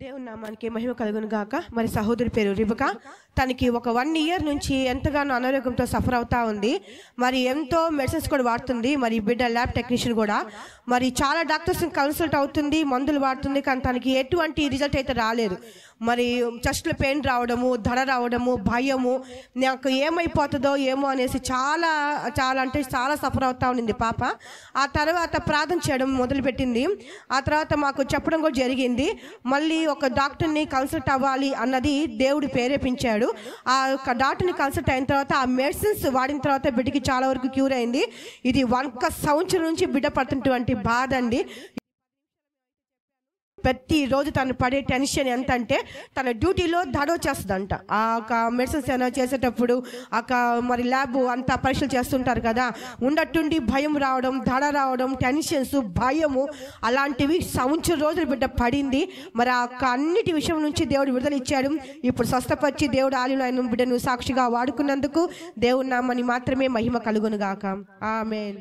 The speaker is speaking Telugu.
దేవుని నామానికి మహిమ కలుగును గాక. మరి సహోదరి పేరు రిబకా. తనకి ఒక 1 year నుంచి ఎంతగానో అనారోగ్యంతో సఫర్ అవుతా ఉంది. మరి ఎంతో మెడిసిన్స్ కూడా వాడుతుంది. మరి బిడ్డ ల్యాబ్ టెక్నీషియన్ కూడా మరి చాలా డాక్టర్స్ కన్సల్ట్ అవుతుంది, మందులు వాడుతుంది, కానీ తనకి ఎటువంటి రిజల్ట్ అయితే రాలేదు. మరి చెస్ట్లో పెయిన్ రావడము, దడ రావడము, భయము, నాకు ఏమైపోతుందో ఏమో అనేసి చాలా చాలా అంటే చాలా సఫర్ అవుతా ఉండింది పాప. ఆ తర్వాత ప్రార్థన చేయడం మొదలుపెట్టింది. ఆ తర్వాత మాకు చెప్పడం కూడా జరిగింది. మళ్ళీ ఒక డాక్టర్ని కన్సల్ట్ అవ్వాలి అన్నది దేవుడు ప్రేరేపించాడు. ఆ యొక్క డాక్టర్ని కన్సల్ట్ అయిన తర్వాత ఆ మెడిసిన్స్ వాడిన తర్వాత బిడ్డకి చాలా వరకు క్యూర్ అయింది. ఇది 1 సంవత్సరం నుంచి బిడ్డ పడుతున్నటువంటి బాధ అండి. ప్రతిరోజు తను పడే టెన్షన్ ఎంత అంటే తన డ్యూటీలో దడొచ్చేస్తుందంట. ఆ మెడిసిన్స్ ఏమైనా చేసేటప్పుడు మరి ల్యాబ్ అంతా పరీక్షలు చేస్తుంటారు కదా, ఉండట్టుండి భయం రావడం, దడ రావడం, టెన్షన్స్, భయము అలాంటివి సంవత్సరం రోజులు బిడ్డ పడింది. మరి ఆ అన్నిటి విషయం నుంచి దేవుడు విడుదల ఇచ్చాడు. ఇప్పుడు స్వస్థపరిచి దేవుడు ఆలయంలో ఆయన బిడ్డను సాక్షిగా వాడుకున్నందుకు దేవుని నామని మాత్రమే మహిమ కలుగును గాక. ఆమేన్.